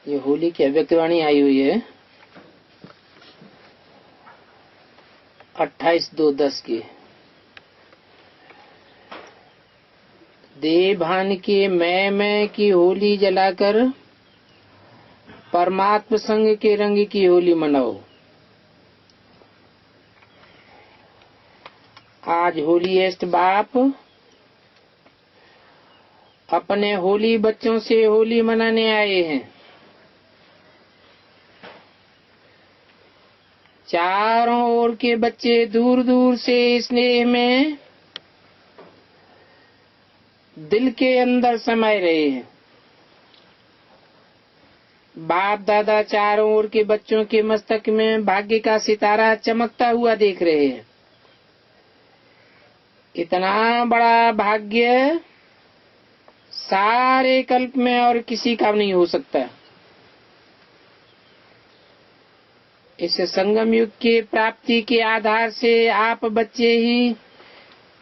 ये होली की अव्यक्तवाणी आई हुई है 28/2/10 की। देह भान के मैं की होली जलाकर परमात्म संग के रंग की होली मनाओ। आज होलीएस्ट बाप अपने होली बच्चों से होली मनाने आए हैं। चारों ओर के बच्चे दूर दूर से स्नेह में दिल के अंदर समाये रहे हैं। बाप दादा चारों ओर के बच्चों के मस्तक में भाग्य का सितारा चमकता हुआ देख रहे हैं। इतना बड़ा भाग्य सारे कल्प में और किसी का नहीं हो सकता। इस संगम युग के प्राप्ति के आधार से आप बच्चे ही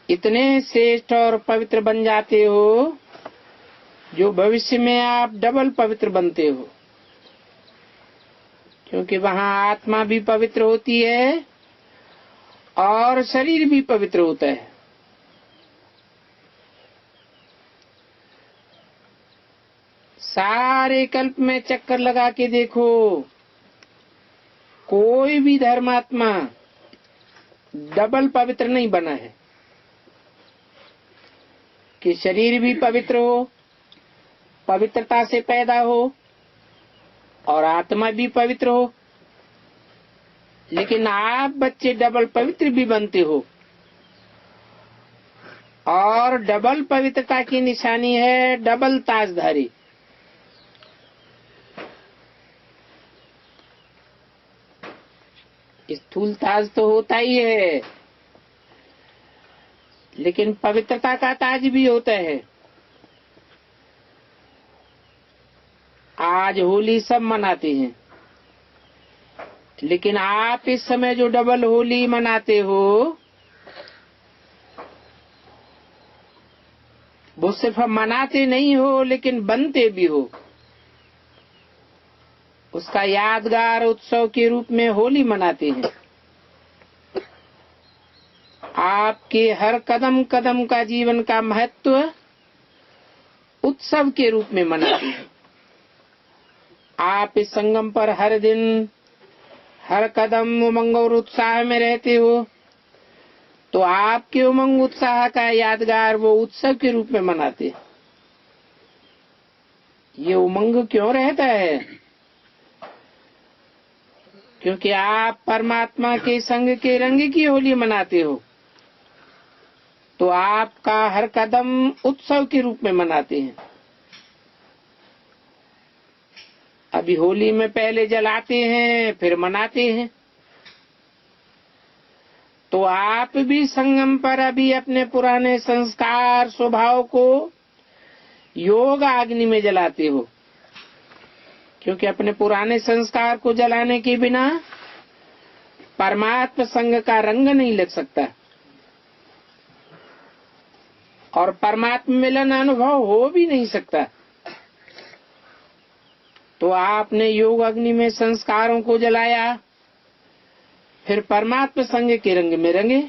इतने श्रेष्ठ और पवित्र बन जाते हो जो भविष्य में आप डबल पवित्र बनते हो, क्योंकि वहाँ आत्मा भी पवित्र होती है और शरीर भी पवित्र होता है। सारे कल्प में चक्कर लगा के देखो, कोई भी धर्मात्मा डबल पवित्र नहीं बना है कि शरीर भी पवित्र हो, पवित्रता से पैदा हो और आत्मा भी पवित्र हो। लेकिन आप बच्चे डबल पवित्र भी बनते हो और डबल पवित्रता की निशानी है डबल ताजधारी। स्थूल ताज तो होता ही है, लेकिन पवित्रता का ताज भी होता है। आज होली सब मनाते हैं, लेकिन आप इस समय जो डबल होली मनाते हो वो सिर्फ मनाते नहीं हो लेकिन बनते भी हो। उसका यादगार उत्सव के रूप में होली मनाते हैं। आपके हर कदम कदम का जीवन का महत्व उत्सव के रूप में मनाते हैं। आप इस संगम पर हर दिन हर कदम उमंग और उत्साह में रहते हो, तो आपके उमंग उत्साह का यादगार वो उत्सव के रूप में मनाते हैं। ये उमंग क्यों रहता है? क्योंकि आप परमात्मा के संग के रंग की होली मनाते हो, तो आपका हर कदम उत्सव के रूप में मनाते हैं। अभी होली में पहले जलाते हैं फिर मनाते हैं, तो आप भी संगम पर अभी अपने पुराने संस्कार स्वभाव को योग अग्नि में जलाते हो, क्योंकि अपने पुराने संस्कार को जलाने के बिना परमात्मा संग का रंग नहीं लग सकता और परमात्मा मिलन अनुभव हो भी नहीं सकता। तो आपने योग अग्नि में संस्कारों को जलाया, फिर परमात्मा संग के रंग में रंगे।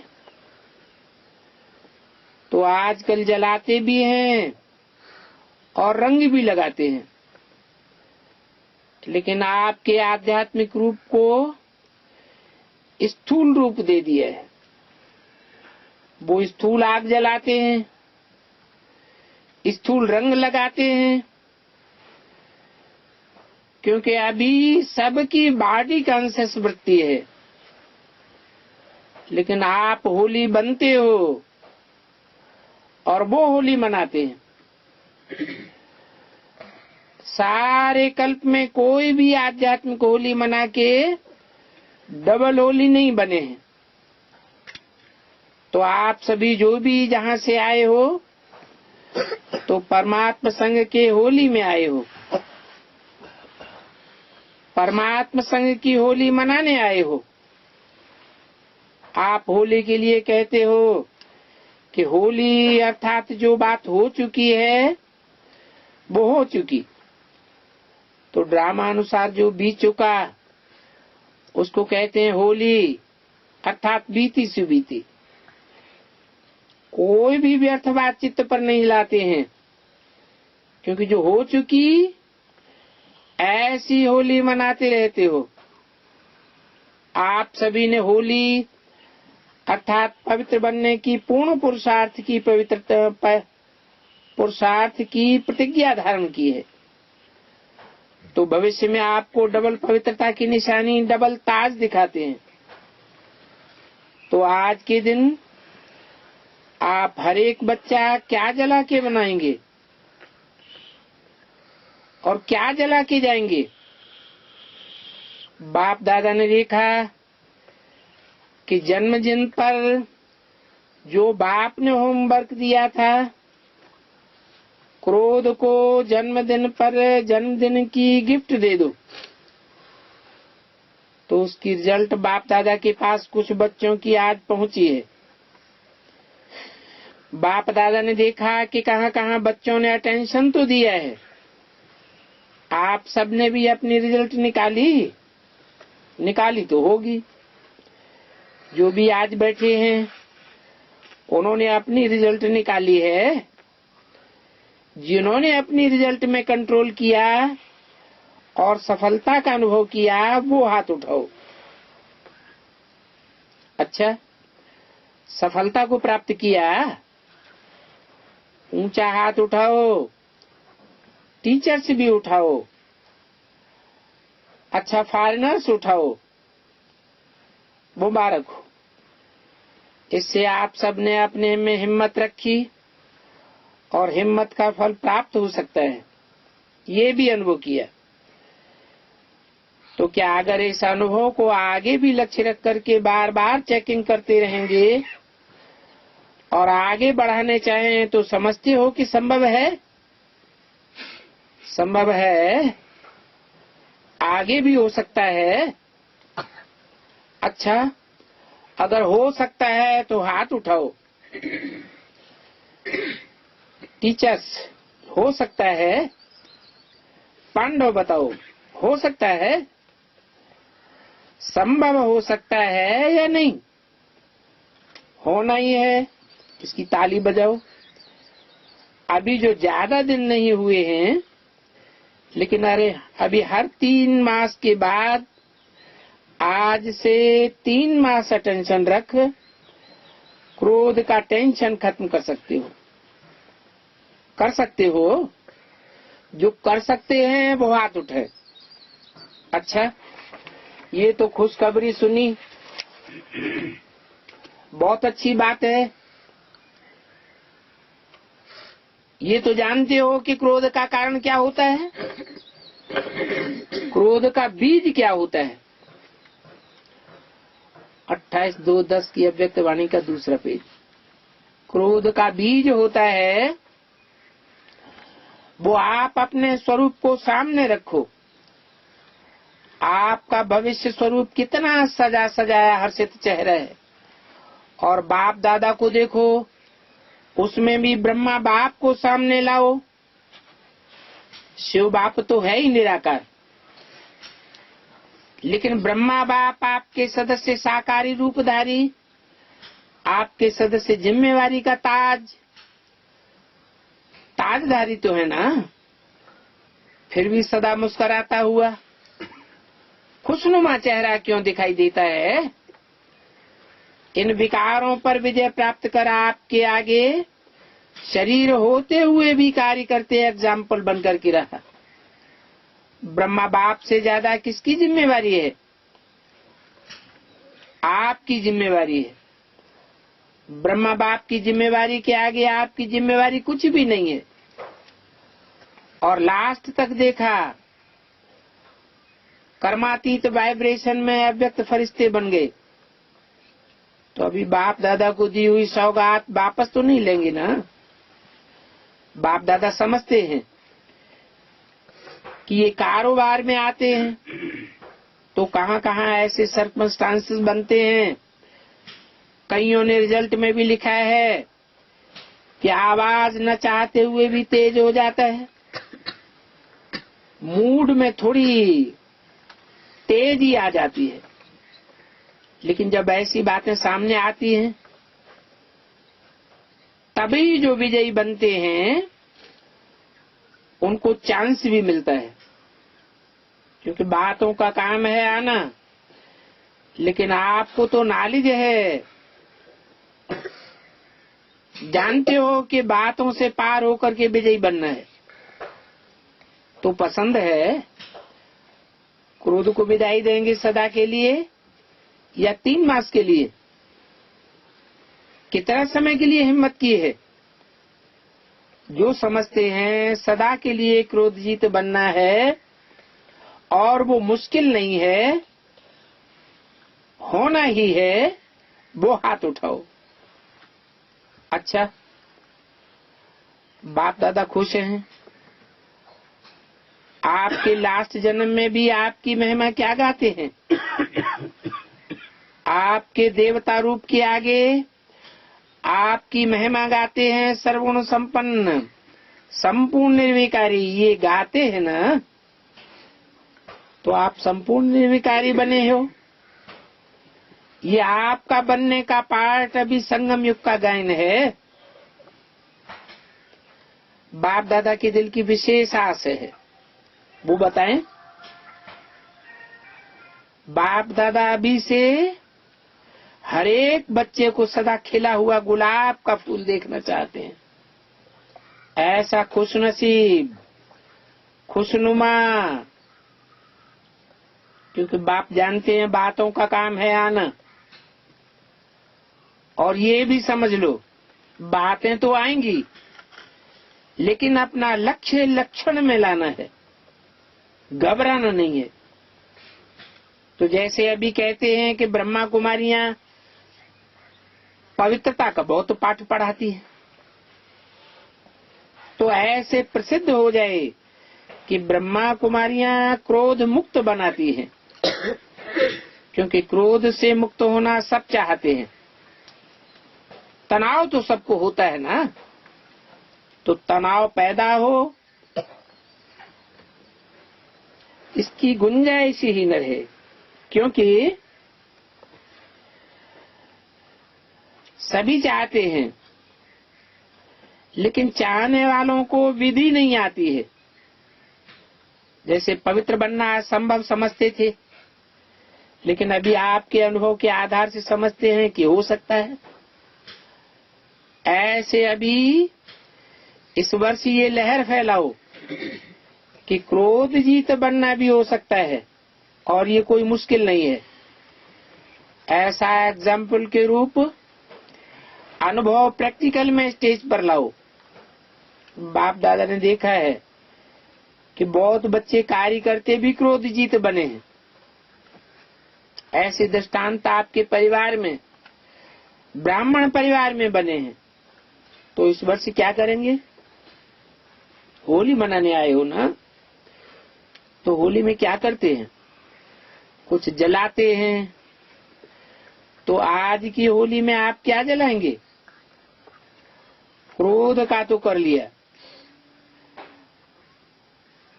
तो आजकल जलाते भी हैं और रंग भी लगाते हैं, लेकिन आपके आध्यात्मिक रूप को स्थूल रूप दे दिया है। वो स्थूल आग जलाते हैं, स्थूल रंग लगाते हैं, क्योंकि अभी सबकी बॉडी कॉन्शियस वृत्ति है। लेकिन आप होली बनते हो और वो होली मनाते हैं। सारे कल्प में कोई भी आध्यात्मिक होली मना के डबल होली नहीं बने हैं। तो आप सभी जो भी जहाँ से आए हो, तो परमात्मा संग के होली में आए हो, परमात्मा संग की होली मनाने आए हो। आप होली के लिए कहते हो कि होली अर्थात जो बात हो चुकी है वो हो चुकी। तो ड्रामा अनुसार जो बीत चुका उसको कहते हैं होली, अर्थात बीती सी बीती। कोई भी व्यर्थ बात चित्त पर नहीं लाते हैं, क्योंकि जो हो चुकी ऐसी होली मनाते रहते हो। आप सभी ने होली अर्थात पवित्र बनने की पूर्ण पुरुषार्थ की प्रतिज्ञा धारण की है। तो भविष्य में आपको डबल पवित्रता की निशानी, डबल ताज दिखाते हैं। तो आज के दिन आप हर एक बच्चा क्या जला के बनाएंगे और क्या जला के जाएंगे। बाप दादा ने देखा कि जन्मदिन पर जो बाप ने होमवर्क दिया था, क्रोध को जन्मदिन पर जन्मदिन की गिफ्ट दे दो, तो उसकी रिजल्ट बाप दादा के पास कुछ बच्चों की आज पहुंची है। बाप दादा ने देखा कि कहां कहां बच्चों ने अटेंशन तो दिया है। आप सबने भी अपनी रिजल्ट निकाली तो होगी। जो भी आज बैठे हैं उन्होंने अपनी रिजल्ट निकाली है। जिन्होंने अपनी रिजल्ट में कंट्रोल किया और सफलता का अनुभव किया, वो हाथ उठाओ। अच्छा, सफलता को प्राप्त किया, ऊंचा हाथ उठाओ। टीचर्स भी उठाओ। अच्छा, फॉरेनर्स उठाओ। मुबारक हो। इससे आप सबने अपने में हिम्मत रखी और हिम्मत का फल प्राप्त हो सकता है, ये भी अनुभव किया। तो क्या अगर इस अनुभव को आगे भी लक्ष्य रख करके बार बार चेकिंग करते रहेंगे और आगे बढ़ाने चाहें तो समझते हो कि संभव है? संभव है, आगे भी हो सकता है। अच्छा, अगर हो सकता है तो हाथ उठाओ। टीचर्स, हो सकता है? पांडव बताओ, हो सकता है? संभव हो सकता है या नहीं? होना ही है। इसकी ताली बजाओ। अभी जो ज्यादा दिन नहीं हुए हैं, लेकिन अभी हर 3 मास के बाद आज से 3 मास अटेंशन रख, क्रोध का टेंशन खत्म कर सकते हो। कर सकते हो? जो कर सकते हैं वो हाथ उठाए। अच्छा, ये तो खुशखबरी सुनी, बहुत अच्छी बात है। ये तो जानते हो कि क्रोध का कारण क्या होता है, क्रोध का बीज क्या होता है। 28/2/10 की अव्यक्त वाणी का दूसरा पेज। क्रोध का बीज होता है, वो आप अपने स्वरूप को सामने रखो। आपका भविष्य स्वरूप कितना सजा सजाया हर्षित चेहरा है, और बाप दादा को देखो, उसमें भी ब्रह्मा बाप को सामने लाओ। शिव बाप तो है ही निराकार, लेकिन ब्रह्मा बाप आपके सदस्य साकारी रूपधारी, आपके सदस्य जिम्मेवारी का ताजधारी तो है ना। फिर भी सदा मुस्कुराता हुआ खुशनुमा चेहरा क्यों दिखाई देता है? इन विकारों पर विजय प्राप्त कर आपके आगे शरीर होते हुए भी कार्य करते एग्जाम्पल बनकर के रहा। ब्रह्मा बाप से ज्यादा किसकी जिम्मेवारी है? आपकी जिम्मेवारी है। ब्रह्मा बाप की जिम्मेवारी के आगे आपकी जिम्मेवारी कुछ भी नहीं है। और लास्ट तक देखा, कर्मातीत वाइब्रेशन में अव्यक्त फरिश्ते बन गए। तो अभी बाप दादा को दी हुई सौगात वापस तो नहीं लेंगे ना। बाप दादा समझते हैं कि ये कारोबार में आते हैं तो कहां कहां ऐसे सर्कमस्टांसेस बनते हैं। कईयों ने रिजल्ट में भी लिखा है कि आवाज न चाहते हुए भी तेज हो जाता है। मूड में थोड़ी तेजी आ जाती है। लेकिन जब ऐसी बातें सामने आती हैं तभी जो विजयी बनते हैं उनको चांस भी मिलता है, क्योंकि बातों का काम है आना। लेकिन आपको तो नॉलेज है, जानते हो कि बातों से पार होकर के विजयी बनना है। तो पसंद है क्रोध को विदाई देंगे सदा के लिए या 3 मास के लिए? कितना समय के लिए हिम्मत की है? जो समझते हैं सदा के लिए क्रोध जीत बनना है और वो मुश्किल नहीं है, होना ही है, वो हाथ उठाओ। अच्छा, बाप दादा खुश हैं? आपके लास्ट जन्म में भी आपकी महिमा क्या गाते हैं? आपके देवता रूप के आगे आपकी महिमा गाते हैं, सर्वगुण संपन्न संपूर्ण निर्विकारी, ये गाते हैं ना। तो आप संपूर्ण निर्विकारी बने हो। ये आपका बनने का पार्ट अभी संगम युग का गायन है। बाप दादा के दिल की विशेष आस है, वो बताएं। बाप दादा अभी से हर एक बच्चे को सदा खिला हुआ गुलाब का फूल देखना चाहते हैं। ऐसा खुशनसीब, खुशनुमा, क्योंकि बाप जानते हैं बातों का काम है आना। और ये भी समझ लो, बातें तो आएंगी लेकिन अपना लक्ष्य लक्षण में लाना है, घबराना नहीं है। तो जैसे अभी कहते हैं कि ब्रह्मा कुमारियां पवित्रता का बहुत पाठ पढ़ाती है, तो ऐसे प्रसिद्ध हो जाए कि ब्रह्मा कुमारियां क्रोध मुक्त बनाती हैं, क्योंकि क्रोध से मुक्त होना सब चाहते हैं। तनाव तो सबको होता है ना, तो तनाव पैदा हो इसकी गुंजाइश ही न रहे, क्योंकि सभी चाहते हैं लेकिन चाहने वालों को विधि नहीं आती है। जैसे पवित्र बनना असंभव समझते थे, लेकिन अभी आपके अनुभव के आधार से समझते हैं कि हो सकता है। ऐसे अभी इस वर्ष ये लहर फैलाओ कि क्रोध जीत बनना भी हो सकता है और ये कोई मुश्किल नहीं है। ऐसा एग्जाम्पल के रूप अनुभव प्रैक्टिकल में स्टेज पर लाओ। बाप दादा ने देखा है कि बहुत बच्चे कार्य करते भी क्रोध जीत बने हैं। ऐसे दृष्टांत आपके परिवार में, ब्राह्मण परिवार में बने हैं। तो इस वर्ष क्या करेंगे? होली मनाने आए हो ना, तो होली में क्या करते हैं? कुछ जलाते हैं। तो आज की होली में आप क्या जलाएंगे? क्रोध का तो कर लिया,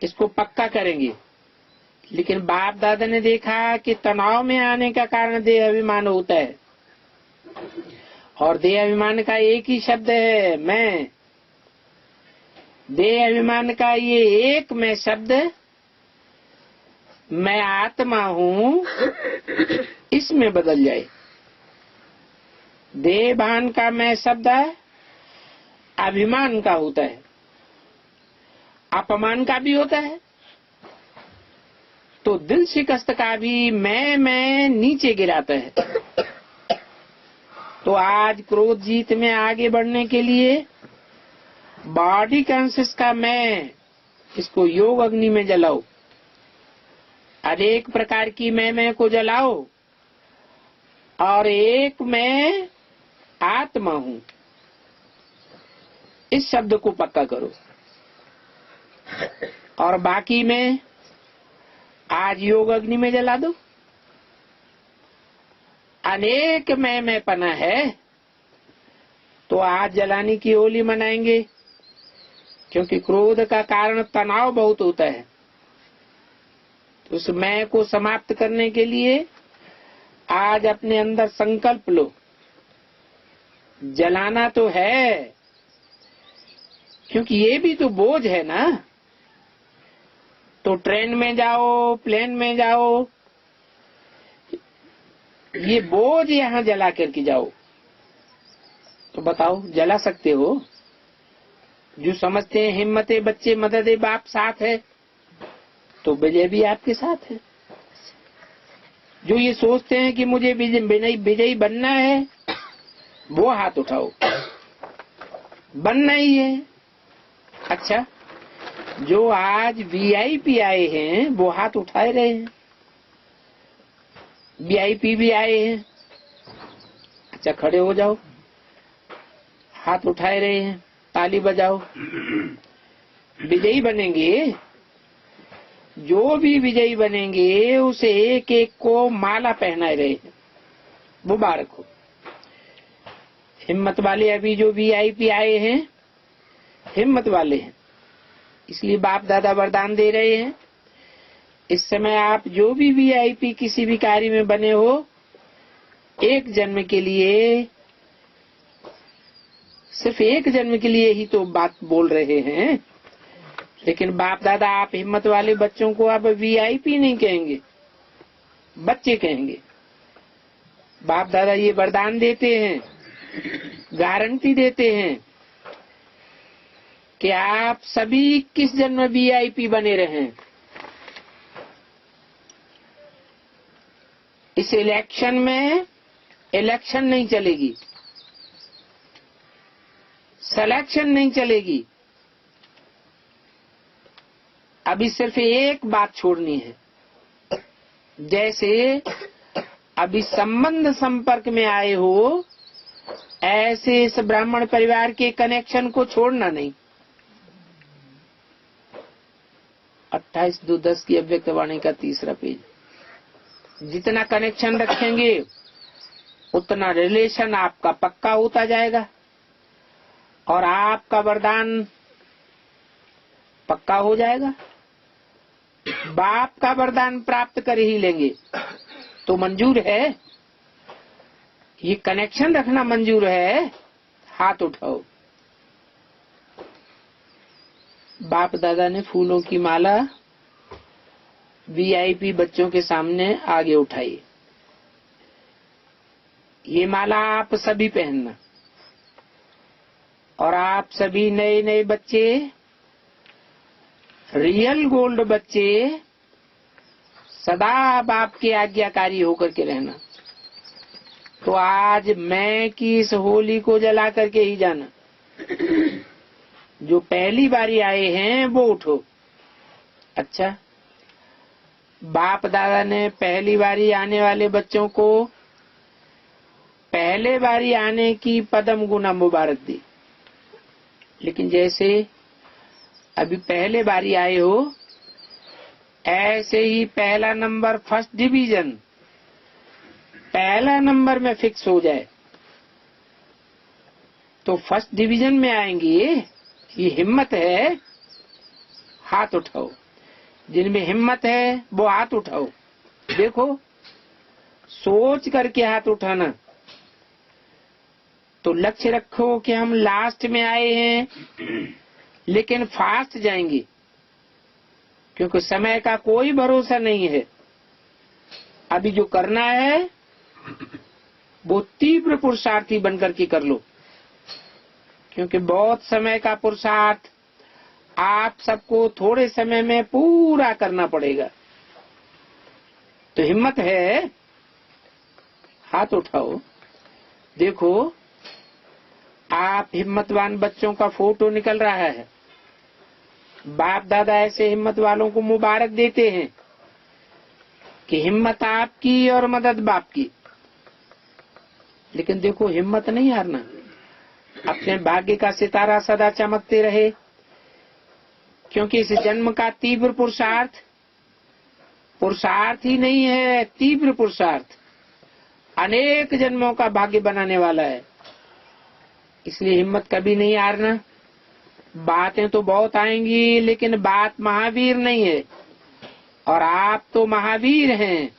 इसको पक्का करेंगे। लेकिन बाप दादा ने देखा कि तनाव में आने का कारण देह अभिमान होता है, और देह अभिमान का एक ही शब्द है, मैं। देह अभिमान का ये एक मैं शब्द, मैं आत्मा हूँ, इसमें बदल जाए। देह भान का मैं शब्द अभिमान का होता है, अपमान का भी होता है। तो दिल शिकस्त का भी मैं नीचे गिराता है। तो आज क्रोध जीत में आगे बढ़ने के लिए बॉडी कॉन्शियस का मैं, इसको योग अग्नि में जलाओ। अनेक प्रकार की मैं को जलाओ, और एक मैं आत्मा हूँ, इस शब्द को पक्का करो। और बाकी में आज योग अग्नि में जला दो। अनेक मैं पना है, तो आज जलाने की होली मनाएंगे, क्योंकि क्रोध का कारण तनाव बहुत होता है। तो उस मैं को समाप्त करने के लिए आज अपने अंदर संकल्प लो। जलाना तो है, क्योंकि ये भी तो बोझ है ना। तो ट्रेन में जाओ, प्लेन में जाओ, ये बोझ यहाँ जला करके जाओ। तो बताओ, जला सकते हो? जो समझते हैं हिम्मते बच्चे मदद बाप साथ है, तो विजय भी आपके साथ है। जो ये सोचते हैं कि मुझे विजयी बनना है, वो हाथ उठाओ। बनना ही है। अच्छा, जो आज वीआईपी आए हैं वो हाथ उठाए रहे हैं। वीआईपी भी आए हैं। अच्छा, खड़े हो जाओ। हाथ उठाए रहे हैं, ताली बजाओ। विजयी बनेंगे। जो भी विजयी बनेंगे उसे एक एक को माला पहनाए रहे हैं। मुबारक हो। हिम्मत वाले अभी जो वीआईपी आए हैं, हिम्मत वाले हैं, इसलिए बाप दादा वरदान दे रहे हैं। इस समय आप जो भी वीआईपी किसी भी कार्य में बने हो, एक जन्म के लिए, सिर्फ एक जन्म के लिए ही तो बात बोल रहे हैं। लेकिन बाप दादा आप हिम्मत वाले बच्चों को अब वीआईपी नहीं कहेंगे, बच्चे कहेंगे। बाप दादा ये वरदान देते हैं, गारंटी देते हैं कि आप सभी 21 जन्म वीआईपी बने रहें। इस इलेक्शन में इलेक्शन नहीं चलेगी, सिलेक्शन नहीं चलेगी। अभी सिर्फ एक बात छोड़नी है। जैसे अभी संबंध संपर्क में आए हो, ऐसे इस ब्राह्मण परिवार के कनेक्शन को छोड़ना नहीं। 28/2/10 की अव्यक्त वाणी का 3रा पेज। जितना कनेक्शन रखेंगे उतना रिलेशन आपका पक्का होता जाएगा और आपका वरदान पक्का हो जाएगा। बाप का वरदान प्राप्त कर ही लेंगे तो मंजूर है। ये कनेक्शन रखना मंजूर है। हाथ उठाओ। बाप दादा ने फूलों की माला वीआईपी बच्चों के सामने आगे उठाई। ये माला आप सभी पहनना और आप सभी नए नए बच्चे, रियल गोल्ड बच्चे, सदा बाप के आज्ञाकारी होकर के रहना। तो आज मैं की इस होली को जला करके ही जाना। जो पहली बारी आए हैं वो उठो। अच्छा, बाप दादा ने पहली बारी आने वाले बच्चों को पहले बारी आने की पदम गुना मुबारक दी। लेकिन जैसे अभी पहले बारी आए हो, ऐसे ही पहला नंबर फर्स्ट डिवीजन पहला नंबर में फिक्स हो जाए तो फर्स्ट डिवीजन में आएंगे। ये हिम्मत है। हाथ उठाओ। जिनमें हिम्मत है वो हाथ उठाओ। देखो, सोच करके हाथ उठाना। तो लक्ष्य रखो कि हम लास्ट में आए हैं लेकिन फास्ट जाएंगे, क्योंकि समय का कोई भरोसा नहीं है। अभी जो करना है वो तीव्र पुरुषार्थी बनकर के कर लो, क्योंकि बहुत समय का पुरुषार्थ आप सबको थोड़े समय में पूरा करना पड़ेगा। तो हिम्मत है। हाथ उठाओ। देखो, आप हिम्मतवान बच्चों का फोटो निकल रहा है। बाप दादा ऐसे हिम्मत वालों को मुबारक देते हैं कि हिम्मत आपकी और मदद बाप की। लेकिन देखो, हिम्मत नहीं हारना। अपने भाग्य का सितारा सदा चमकते रहे, क्योंकि इस जन्म का तीव्र पुरुषार्थ ही नहीं है, तीव्र पुरुषार्थ अनेक जन्मों का भाग्य बनाने वाला है। इसलिए हिम्मत कभी नहीं हारना। बातें तो बहुत आएंगी लेकिन बात महावीर नहीं है। और आप तो महावीर हैं,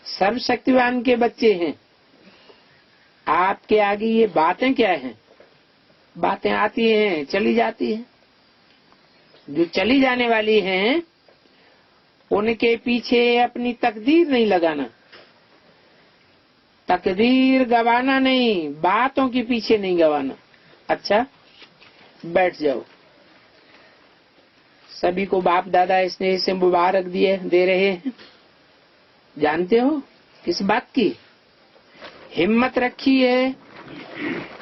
सर्वशक्तिवान के बच्चे हैं। आपके आगे ये बातें क्या हैं? बातें आती हैं, चली जाती हैं। जो चली जाने वाली हैं उनके पीछे अपनी तकदीर नहीं लगाना। तकदीर गवाना नहीं, बातों के पीछे नहीं गवाना। अच्छा, बैठ जाओ। सभी को बाप दादा स्नेह से मुबारक दे रहे हैं। जानते हो किस बात की? हिम्मत रखी है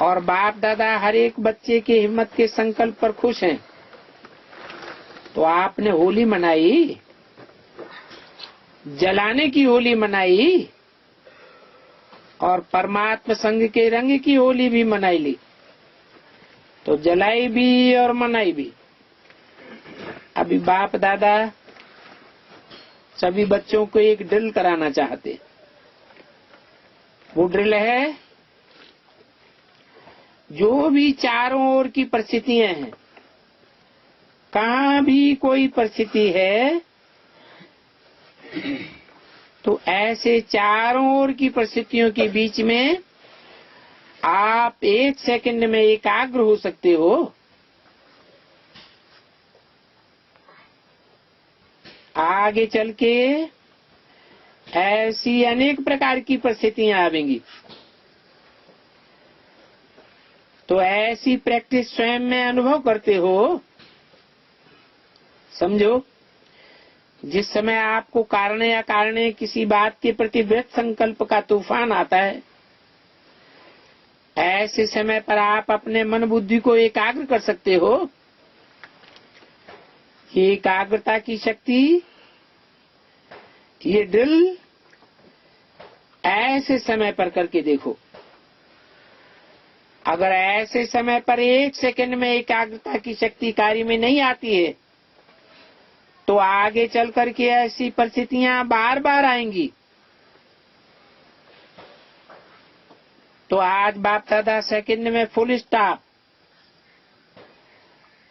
और बाप दादा हर एक बच्चे के हिम्मत के संकल्प पर खुश हैं। तो आपने होली मनाई, जलाने की होली मनाई और परमात्मा संग के रंग की होली भी मनाई ली। तो जलाई भी और मनाई भी। अभी बाप दादा सभी बच्चों को एक ड्रिल कराना चाहते। वो ड्रिल है, जो भी चारों ओर की परिस्थितियां हैं, कहाँ भी कोई परिस्थिति है, तो ऐसे चारों ओर की परिस्थितियों के बीच में आप 1 सेकंड में एकाग्र हो सकते हो। आगे चल के ऐसी अनेक प्रकार की परिस्थितियां आवेंगी। तो ऐसी प्रैक्टिस स्वयं में अनुभव करते हो। समझो, जिस समय आपको कारण या कारण किसी बात के प्रति व्यक्त संकल्प का तूफान आता है, ऐसे समय पर आप अपने मन बुद्धि को एकाग्र कर सकते हो। ये एकाग्रता की शक्ति, ये ड्रिल ऐसे समय पर करके देखो। अगर ऐसे समय पर 1 सेकंड में एकाग्रता की शक्ति कार्य में नहीं आती है, तो आगे चल करके ऐसी परिस्थितियां बार बार आएंगी। तो आज बाप दादा सेकंड में फुल स्टॉप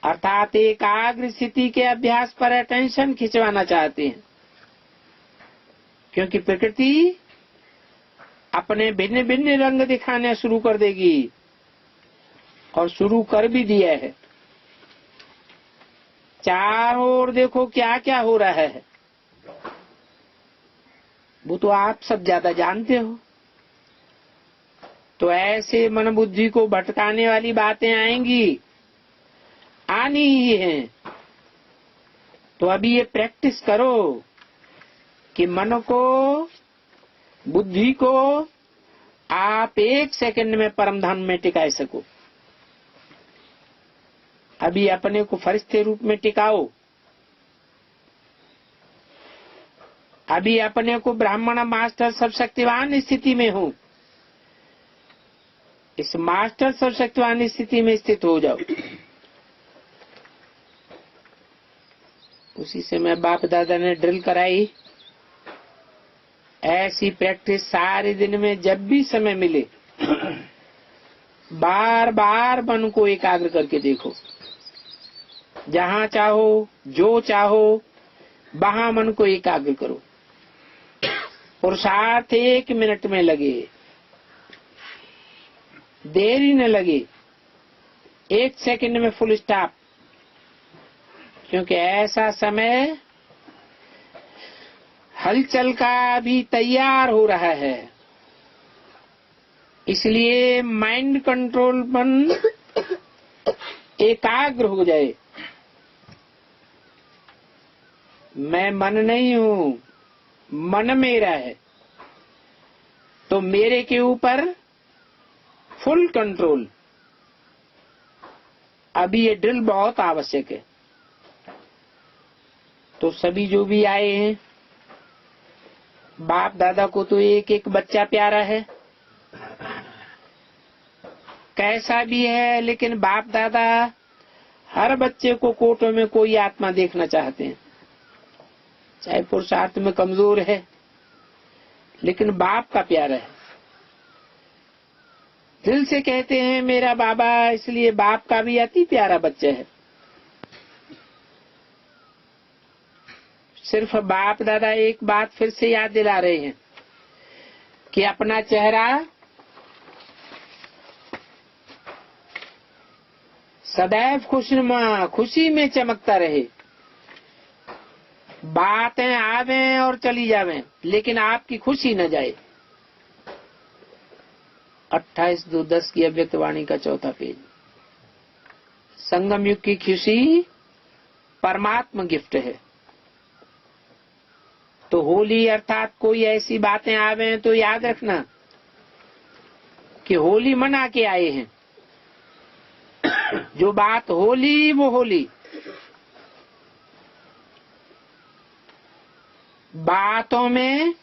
अर्थात एकाग्र स्थिति के अभ्यास पर अटेंशन खिंचवाना चाहते हैं। क्योंकि प्रकृति अपने भिन्न भिन्न रंग दिखाने शुरू कर देगी और शुरू कर भी दिया है। चारों ओर देखो क्या क्या हो रहा है, वो तो आप सब ज्यादा जानते हो। तो ऐसे मन बुद्धि को भटकाने वाली बातें आएंगी, आनी ही हैं। तो अभी ये प्रैक्टिस करो कि मन को, बुद्धि को आप 1 सेकंड में परम धाम में टिका सको। अभी अपने को फरिश्ते रूप में टिकाओ। अभी अपने को ब्राह्मण मास्टर सर्वशक्तिवान स्थिति में हो। इस मास्टर सर्वशक्तिवान स्थिति में स्थित हो जाओ। उसी से मैं बाप दादा ने ड्रिल कराई। ऐसी प्रैक्टिस सारे दिन में जब भी समय मिले बार बार मन को एकाग्र करके देखो। जहाँ चाहो, जो चाहो, वहाँ मन को एकाग्र करो। पुरुषार्थ 1 मिनट में लगे, देरी न लगे, 1 सेकंड में फुल स्टॉप। क्योंकि ऐसा समय हलचल का भी तैयार हो रहा है। इसलिए माइंड कंट्रोल मन एकाग्र हो जाए। मैं मन नहीं हूँ, मन मेरा है, तो मेरे के ऊपर फुल कंट्रोल। अभी ये ड्रिल बहुत आवश्यक है। तो सभी जो भी आए हैं, बाप दादा को तो एक एक बच्चा प्यारा है, कैसा भी है, लेकिन बाप दादा हर बच्चे को कोटों में कोई आत्मा देखना चाहते हैं। चाहे पुरुषार्थ में कमजोर है, लेकिन बाप का प्यारा है। दिल से कहते हैं मेरा बाबा, इसलिए बाप का भी अति प्यारा बच्चा है। सिर्फ बाप दादा एक बात फिर से याद दिला रहे हैं कि अपना चेहरा सदैव खुशनुमा, खुशी में चमकता रहे। बातें आवे और चली जावे, लेकिन आपकी खुशी न जाए। 28/2/10 की अव्यक्त वाणी का 4था पेज। संगम युग की खुशी परमात्मा गिफ्ट है। तो होली अर्थात कोई ऐसी बातें आवे तो याद रखना कि होली मना के आए हैं। जो बात होली वो होली। बातों में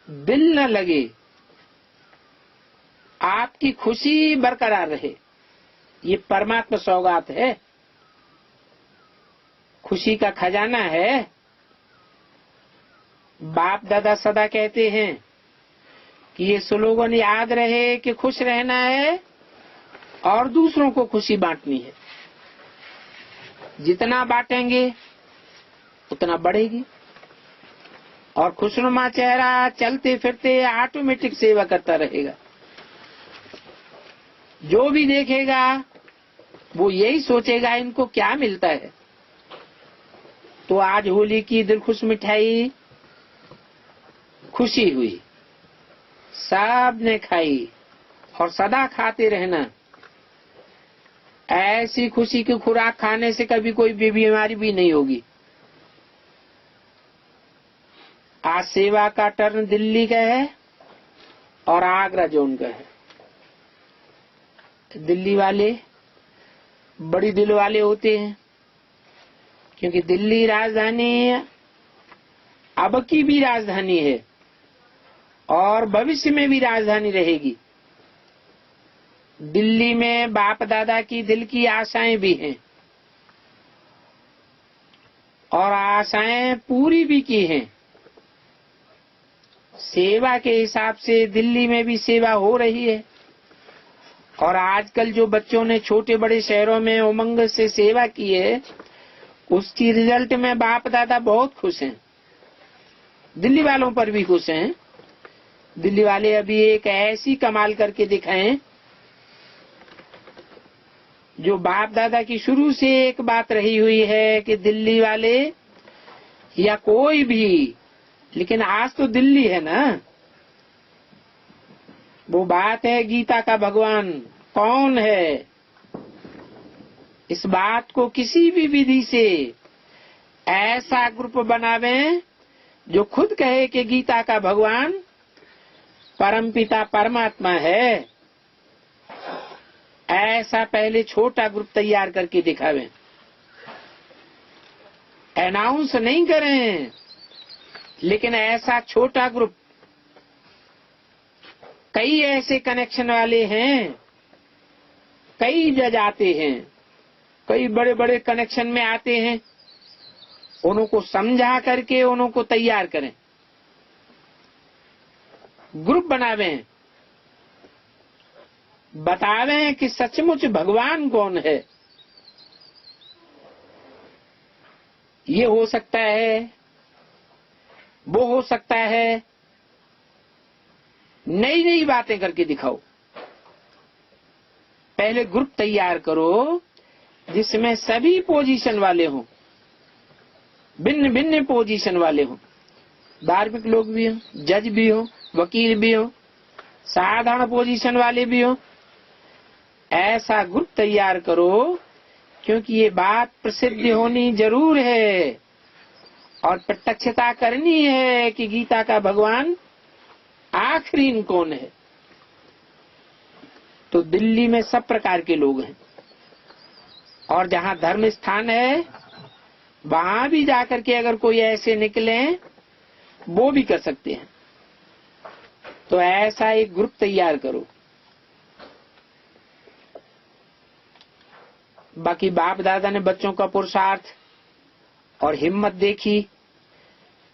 दिल न लगे, आपकी खुशी बरकरार रहे, ये परमात्मा सौगात है, खुशी का खजाना है। बाप दादा सदा कहते हैं कि ये स्लोगन याद रहे कि खुश रहना है और दूसरों को खुशी बांटनी है। जितना बांटेंगे उतना बढ़ेगी और खुशनुमा चेहरा चलते फिरते ऑटोमेटिक सेवा करता रहेगा। जो भी देखेगा वो यही सोचेगा इनको क्या मिलता है। तो आज होली की दिलखुश मिठाई खुशी हुई, सब ने खाई और सदा खाते रहना। ऐसी खुशी की खुराक खाने से कभी कोई बीमारी भी नहीं होगी। आज सेवा का टर्न दिल्ली का है और आगरा जोन का है। दिल्ली वाले बड़ी दिल वाले होते हैं, क्योंकि दिल्ली राजधानी अब की भी राजधानी है और भविष्य में भी राजधानी रहेगी। दिल्ली में बाप दादा की दिल की आशाएं भी हैं और आशाएं पूरी भी की हैं। सेवा के हिसाब से दिल्ली में भी सेवा हो रही है और आजकल जो बच्चों ने छोटे बड़े शहरों में उमंग से सेवा की है, उसकी रिजल्ट में बाप दादा बहुत खुश हैं। दिल्ली वालों पर भी खुश हैं। दिल्ली वाले अभी एक ऐसी कमाल करके दिखाएं जो बाप दादा की शुरू से एक बात रही हुई है कि दिल्ली वाले या कोई भी, लेकिन आज तो दिल्ली है ना। वो बात है गीता का भगवान कौन है। इस बात को किसी भी विधि से ऐसा ग्रुप बनावें जो खुद कहे कि गीता का भगवान परमपिता परमात्मा है। ऐसा पहले छोटा ग्रुप तैयार करके दिखावें। अनाउंस नहीं करें, लेकिन ऐसा छोटा ग्रुप। कई ऐसे कनेक्शन वाले हैं, कई जज आते हैं, कई बड़े बड़े कनेक्शन में आते हैं। उनको समझा करके उनको तैयार करें, ग्रुप बनावें, बतावें कि सचमुच भगवान कौन है। ये हो सकता है, वो हो सकता है। नई नई बातें करके दिखाओ। पहले ग्रुप तैयार करो जिसमें सभी पोजीशन वाले हों, भिन्न भिन्न पोजीशन वाले हों। धार्मिक लोग भी हों, जज भी हों, वकील भी हों, साधारण पोजीशन वाले भी हों। ऐसा ग्रुप तैयार करो, क्योंकि ये बात प्रसिद्ध होनी जरूर है और प्रत्यक्षता करनी है कि गीता का भगवान आखिरी कौन है। तो दिल्ली में सब प्रकार के लोग हैं और जहाँ धर्म स्थान है वहां भी जाकर के अगर कोई ऐसे निकले वो भी कर सकते हैं। तो ऐसा एक ग्रुप तैयार करो। बाकी बाप दादा ने बच्चों का पुरुषार्थ और हिम्मत देखी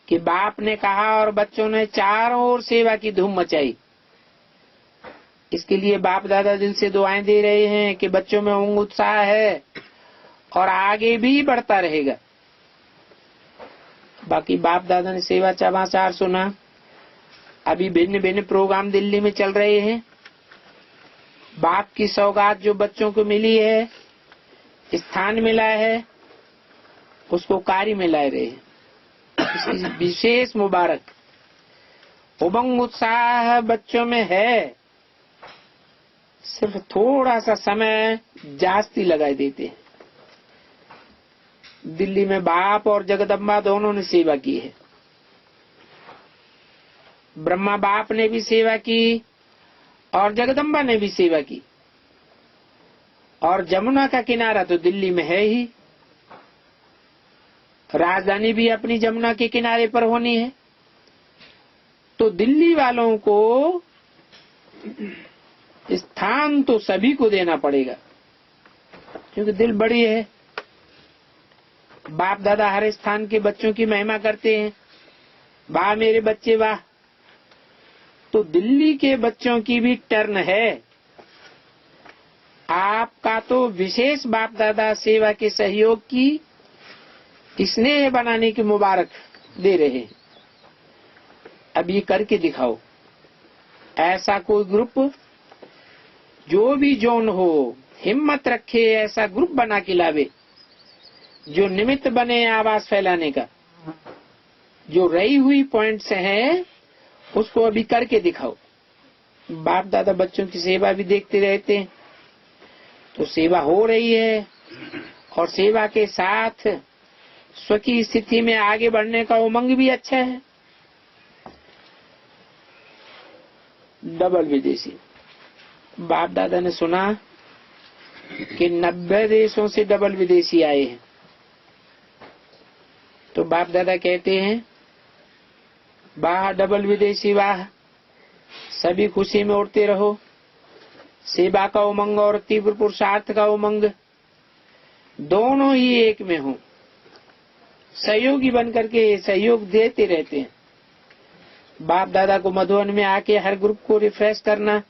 कि बाप ने कहा और बच्चों ने चारों ओर सेवा की धूम मचाई। इसके लिए बाप दादा दिल से दुआएं दे रहे हैं कि बच्चों में उमंग उत्साह है और आगे भी बढ़ता रहेगा। बाकी बाप दादा ने सेवा समाचार सुना। अभी भिन्न भिन्न प्रोग्राम दिल्ली में चल रहे हैं। बाप की सौगात जो बच्चों को मिली है, स्थान मिला है, उसको कार्य में ला रहे हैं। विशेष मुबारक। उमंग उत्साह बच्चों में है, सिर्फ थोड़ा सा समय जास्ती लगा देते हैं। दिल्ली में बाप और जगदम्बा दोनों ने सेवा की है। ब्रह्मा बाप ने भी सेवा की और जगदम्बा ने भी सेवा की। और जमुना का किनारा तो दिल्ली में है ही, राजधानी भी अपनी जमुना के किनारे पर होनी है। तो दिल्ली वालों को स्थान तो सभी को देना पड़ेगा, क्योंकि दिल बड़ी है। बाप दादा हर स्थान के बच्चों की महिमा करते हैं, वाह मेरे बच्चे वाह। तो दिल्ली के बच्चों की भी टर्न है। आपका तो विशेष बाप दादा सेवा के सहयोग की स्नेह बनाने की मुबारक दे रहे हैं। अब ये करके दिखाओ। ऐसा कोई ग्रुप जो भी जोन हो, हिम्मत रखे, ऐसा ग्रुप बना के लावे जो निमित्त बने आवाज फैलाने का। जो रही हुई पॉइंट्स हैं उसको अभी करके दिखाओ। बाप दादा बच्चों की सेवा भी देखते रहते हैं, तो सेवा हो रही है और सेवा के साथ स्व की स्थिति में आगे बढ़ने का उमंग भी अच्छा है। डबल विदेशी। बाप दादा ने सुना कि 90 देशों से डबल विदेशी आए हैं। तो बाप दादा कहते हैं, वाह डबल विदेशी वाह, सभी खुशी में उड़ते रहो। सेवा का उमंग और तीव्र पुरुषार्थ का उमंग दोनों ही एक में हो। सहयोगी बन करके सहयोग देते रहते हैं। बाप दादा को मधुबन में आके हर ग्रुप को रिफ्रेश करना,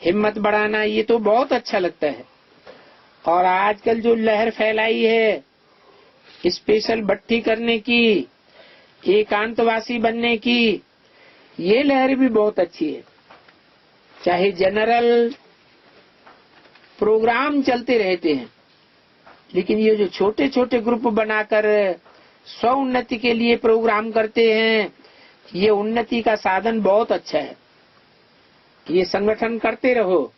हिम्मत बढ़ाना, ये तो बहुत अच्छा लगता है। और आजकल जो लहर फैलाई है स्पेशल भट्टी करने की, एकांतवासी बनने की, ये लहर भी बहुत अच्छी है। चाहे जनरल प्रोग्राम चलते रहते हैं, लेकिन ये जो छोटे छोटे ग्रुप बनाकर स्व उन्नति के लिए प्रोग्राम करते हैं, ये उन्नति का साधन बहुत अच्छा है। ये संगठन करते रहो।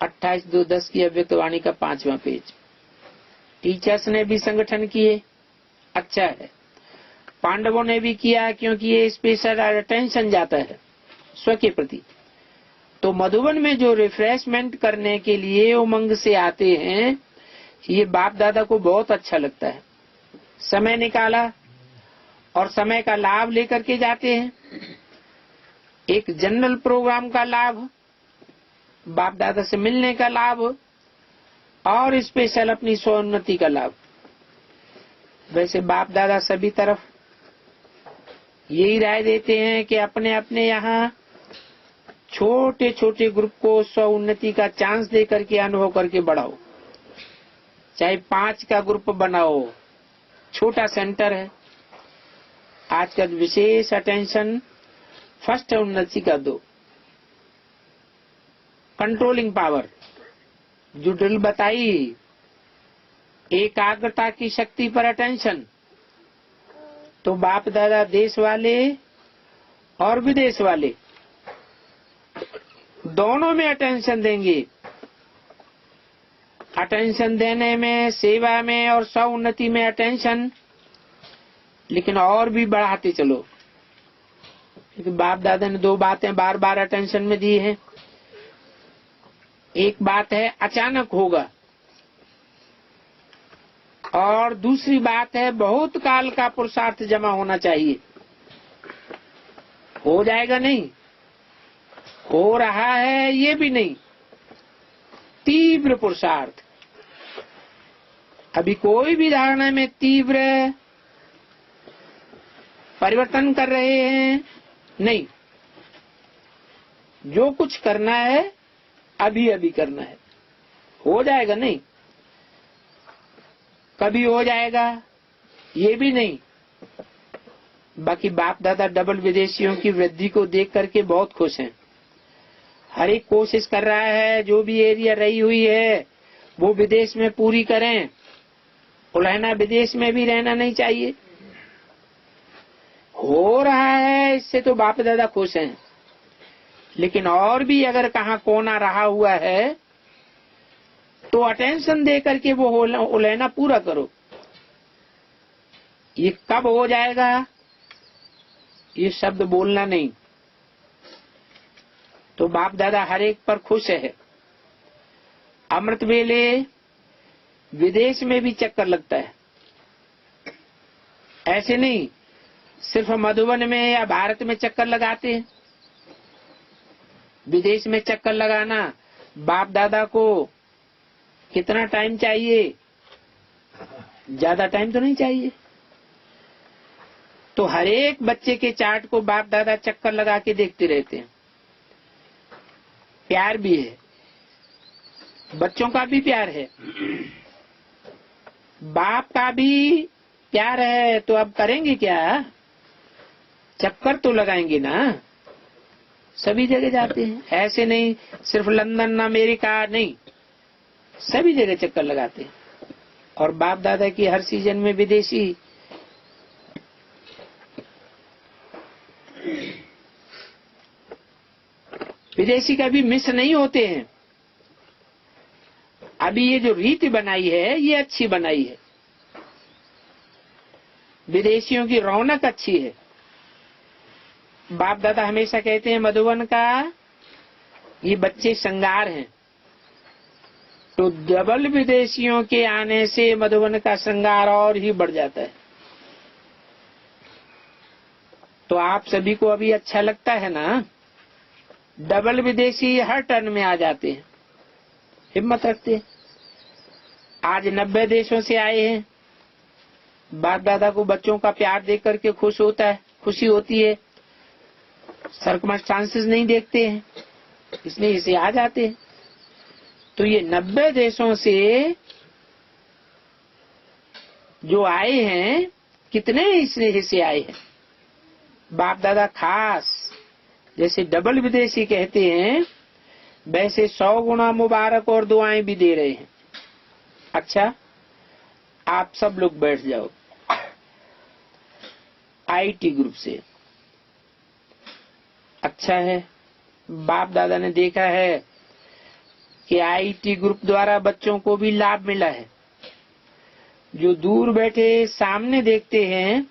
28/2/10 की अव्यक्तवाणी का 5वां पेज। टीचर्स ने भी संगठन किए, अच्छा है। पांडवों ने भी किया, क्योंकि ये स्पेशल अटेंशन जाता है स्व के प्रति। तो मधुबन में जो रिफ्रेशमेंट करने के लिए उमंग से आते हैं, ये बाप दादा को बहुत अच्छा लगता है। समय निकाला और समय का लाभ लेकर के जाते हैं। एक जनरल प्रोग्राम का लाभ, बाप दादा से मिलने का लाभ, और स्पेशल अपनी स्वोन्नति का लाभ। वैसे बाप दादा सभी तरफ यही राय देते हैं कि अपने अपने यहाँ छोटे छोटे ग्रुप को स्व उन्नति का चांस दे करके अनुभव करके बढ़ाओ। चाहे 5 का ग्रुप बनाओ, छोटा सेंटर है। आजकल विशेष अटेंशन फर्स्ट उन्नति का दो। कंट्रोलिंग पावर जो ड्रिल बताई, एकाग्रता की शक्ति पर अटेंशन। तो बाप दादा देश वाले और विदेश वाले दोनों में अटेंशन देंगे। अटेंशन देने में, सेवा में और स्व उन्नति में अटेंशन, लेकिन और भी बढ़ाते चलो। क्योंकि बाप दादा ने 2 बातें बार बार अटेंशन में दी है। एक बात है अचानक होगा, और दूसरी बात है बहुत काल का पुरुषार्थ जमा होना चाहिए। हो जाएगा नहीं, हो रहा है ये भी नहीं, तीव्र पुरुषार्थ। अभी कोई भी धारणा में तीव्र परिवर्तन कर रहे हैं नहीं। जो कुछ करना है अभी अभी करना है। हो जाएगा नहीं, कभी हो जाएगा, ये भी नहीं। बाकी बाप दादा डबल विदेशियों की वृद्धि को देख करके बहुत खुश हैं। हर एक कोशिश कर रहा है, जो भी एरिया रही हुई है वो विदेश में पूरी करें। उलहना विदेश में भी रहना नहीं चाहिए। हो रहा है, इससे तो बाप दादा खुश हैं। लेकिन और भी अगर कहाँ कोना रहा हुआ है तो अटेंशन दे करके वो उलहना पूरा करो। ये कब हो जाएगा, ये शब्द बोलना नहीं। तो बाप दादा हर एक पर खुश है। अमृत वेले विदेश में भी चक्कर लगता है। ऐसे नहीं सिर्फ मधुबन में या भारत में चक्कर लगाते हैं। विदेश में चक्कर लगाना बाप दादा को कितना टाइम चाहिए? ज्यादा टाइम तो नहीं चाहिए। तो हर एक बच्चे के चार्ट को बाप दादा चक्कर लगा के देखते रहते हैं। प्यार भी है, बच्चों का भी प्यार है, बाप का भी प्यार है। तो अब करेंगे क्या? चक्कर तो लगाएंगे ना। सभी जगह जाते हैं। ऐसे नहीं सिर्फ लंदन अमेरिका नहीं, सभी जगह चक्कर लगाते हैं। और बाप दादा की हर सीजन में विदेशी कभी मिस नहीं होते हैं। अभी ये जो रीति बनाई है ये अच्छी बनाई है। विदेशियों की रौनक अच्छी है। बाप दादा हमेशा कहते हैं मधुबन का ये बच्चे श्रृंगार हैं। तो डबल विदेशियों के आने से मधुबन का श्रृंगार और ही बढ़ जाता है। तो आप सभी को अभी अच्छा लगता है ना? डबल विदेशी हर टर्न में आ जाते हैं, हिम्मत रखते हैं। आज 90 देशों से आए हैं। बाप दादा को बच्चों का प्यार देख करके खुशी होती है। सर्कमस्टांसेस नहीं देखते हैं, इसलिए इसे आ जाते हैं। तो ये 90 देशों से जो आए हैं, कितने स्नेह से आए हैं। बाप दादा खास जैसे डबल विदेशी कहते हैं, वैसे 100 गुना मुबारक और दुआएं भी दे रहे हैं। अच्छा, आप सब लोग बैठ जाओ। आईटी ग्रुप से अच्छा है। बाप दादा ने देखा है कि आईटी ग्रुप द्वारा बच्चों को भी लाभ मिला है। जो दूर बैठे सामने देखते हैं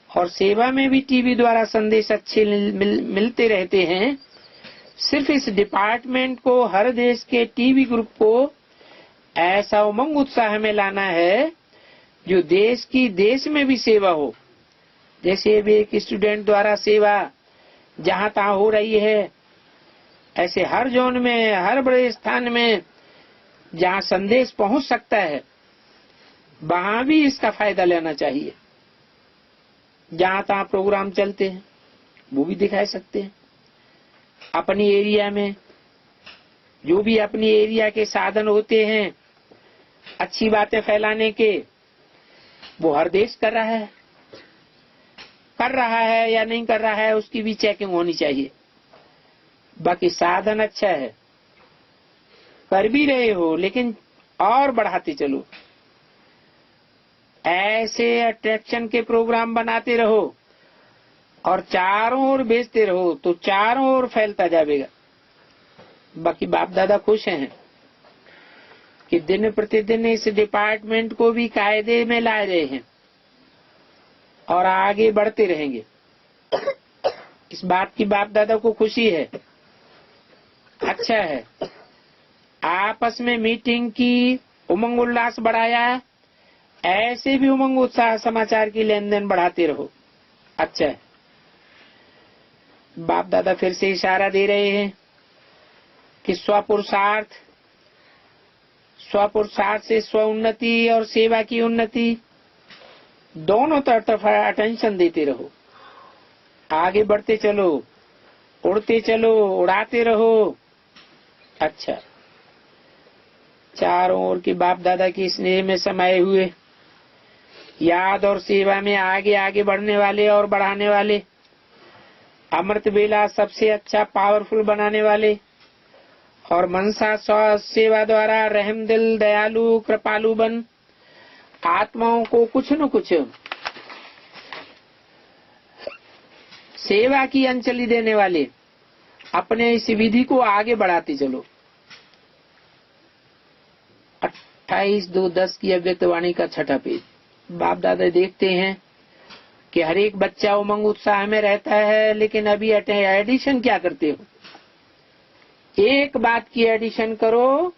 और सेवा में भी टीवी द्वारा संदेश अच्छे मिलते रहते हैं। सिर्फ इस डिपार्टमेंट को, हर देश के टीवी ग्रुप को ऐसा उमंग उत्साह में लाना है जो देश में भी सेवा हो। जैसे भी एक स्टूडेंट द्वारा सेवा जहाँ तहाँ हो रही है, ऐसे हर जोन में, हर बड़े स्थान में जहाँ संदेश पहुँच सकता है वहाँ भी इसका फायदा लेना चाहिए। जहाँ तहाँ प्रोग्राम चलते हैं वो भी दिखा सकते हैं। अपनी एरिया में जो भी अपनी एरिया के साधन होते हैं अच्छी बातें फैलाने के, वो हर देश कर रहा है या नहीं कर रहा है, उसकी भी चेकिंग होनी चाहिए। बाकी साधन अच्छा है, कर भी रहे हो, लेकिन और बढ़ाते चलो। ऐसे अट्रैक्शन के प्रोग्राम बनाते रहो और चारों ओर भेजते रहो, तो चारों ओर फैलता जाएगा। बाकी बाप दादा खुश हैं कि दिन प्रतिदिन इस डिपार्टमेंट को भी कायदे में ला रहे हैं और आगे बढ़ते रहेंगे। इस बात की बाप दादा को खुशी है। अच्छा है, आपस में मीटिंग की, उमंग उल्लास बढ़ाया। ऐसे भी उमंग उत्साह समाचार की लेन देन बढ़ाते रहो। अच्छा है। बाप दादा फिर से इशारा दे रहे हैं कि स्वपुरुषार्थ से स्व उन्नति और सेवा की उन्नति दोनों तरफ अटेंशन देते रहो। आगे बढ़ते चलो, उड़ते चलो, उड़ाते रहो। अच्छा, चारों ओर की बाप दादा की स्नेह में समाये हुए याद और सेवा में आगे आगे बढ़ने वाले और बढ़ाने वाले, अमृत बेला सबसे अच्छा पावरफुल बनाने वाले, और मनसा सेवा द्वारा रहम दिल दयालु कृपालु बन आत्माओं को कुछ न कुछ सेवा की अंजलि देने वाले अपने इस विधि को आगे बढ़ाते चलो। 28/2/10 की अव्यक्त वाणी का 6ठा पेज। बाप दादा देखते हैं कि हर एक बच्चा उमंग उत्साह में रहता है, लेकिन अभी एडिशन क्या करते हो? एक बात की एडिशन करो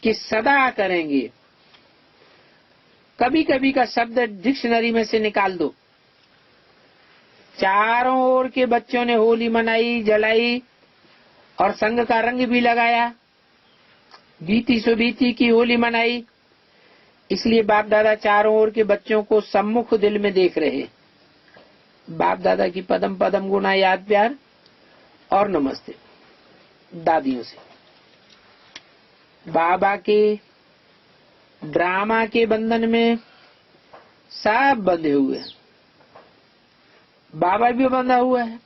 कि सदा करेंगे। कभी कभी का शब्द डिक्शनरी में से निकाल दो। चारों ओर के बच्चों ने होली मनाई, जलाई और संग का रंग भी लगाया, बीती सो बीती की होली मनाई। इसलिए बाप दादा चारों ओर के बच्चों को सम्मुख दिल में देख रहे। बाप दादा की पदम पदम गुना याद प्यार और नमस्ते। दादियों से बाबा के ड्रामा के बंधन में सब बंधे हुए हैं, बाबा भी बंधा हुआ है।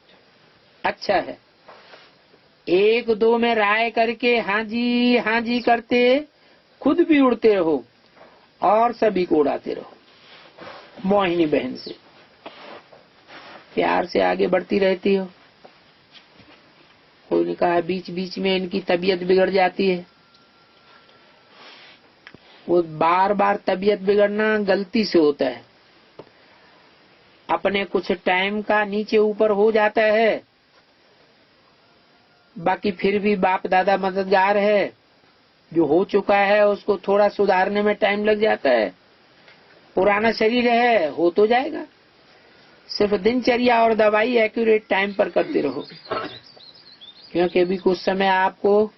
अच्छा है, एक दो में राय करके हाँ जी करते खुद भी उड़ते रहो और सभी को उड़ाते रहो। मोहिनी बहन से प्यार से आगे बढ़ती रहती हो। कोई ने कहा बीच बीच में इनकी तबीयत बिगड़ जाती है। वो बार बार तबीयत बिगड़ना गलती से होता है। अपने कुछ टाइम का नीचे ऊपर हो जाता है, बाकी फिर भी बाप दादा मददगार है। जो हो चुका है उसको थोड़ा सुधारने में टाइम लग जाता है। पुराना शरीर है, हो तो जाएगा। सिर्फ दिनचर्या और दवाई एक्यूरेट टाइम पर करते रहो, क्योंकि अभी कुछ समय आपको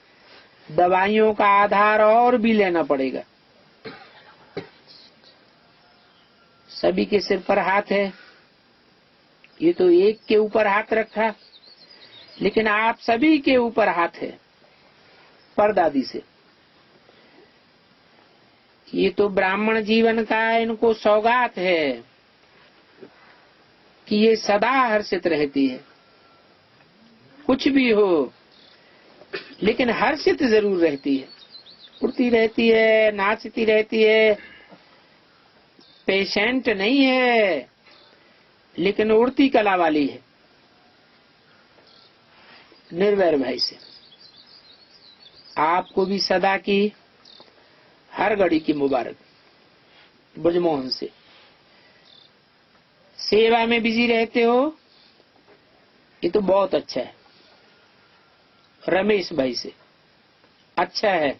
दवाइयों का आधार और भी लेना पड़ेगा। सभी के सिर पर हाथ है, ये तो एक के ऊपर हाथ रखा, लेकिन आप सभी के ऊपर हाथ है परदादी से। ये तो ब्राह्मण जीवन का इनको सौगात है कि ये सदा हर्षित रहती है। कुछ भी हो लेकिन हर्षित जरूर रहती है, उड़ती रहती है, नाचती रहती है। पेशेंट नहीं है लेकिन उड़ती कला वाली है। निर्वैर भाई से आपको भी सदा की हर घड़ी की मुबारक। ब्रजमोहन से सेवा में बिजी रहते हो, ये तो बहुत अच्छा है। रमेश भाई से अच्छा है।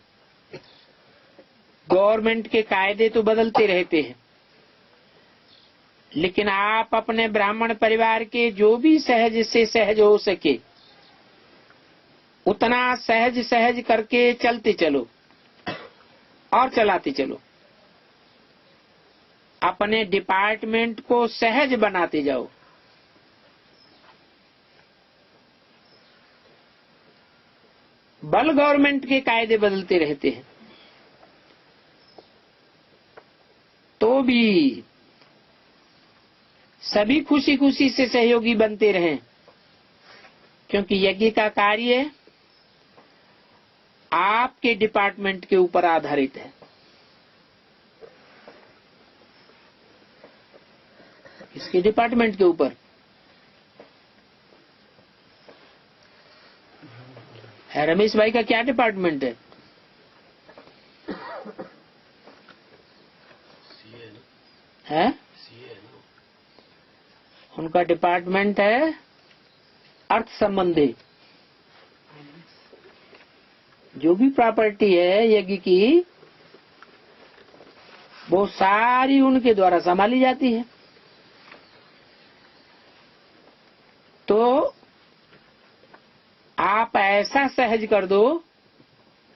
गवर्नमेंट के कायदे तो बदलते रहते हैं, लेकिन आप अपने ब्राह्मण परिवार के जो भी सहज से सहज हो सके उतना सहज सहज करके चलते चलो और चलाते चलो। अपने डिपार्टमेंट को सहज बनाते जाओ। बल गवर्नमेंट के कायदे बदलते रहते हैं, तो भी सभी खुशी खुशी से सहयोगी बनते रहें, क्योंकि यज्ञ का कार्य आपके डिपार्टमेंट के ऊपर आधारित है। इसके डिपार्टमेंट के ऊपर है। रमेश भाई का क्या डिपार्टमेंट है? है उनका डिपार्टमेंट है अर्थ संबंधी। जो भी प्रॉपर्टी है यज्ञ की, वो सारी उनके द्वारा संभाली जाती है। तो आप ऐसा सहज कर दो,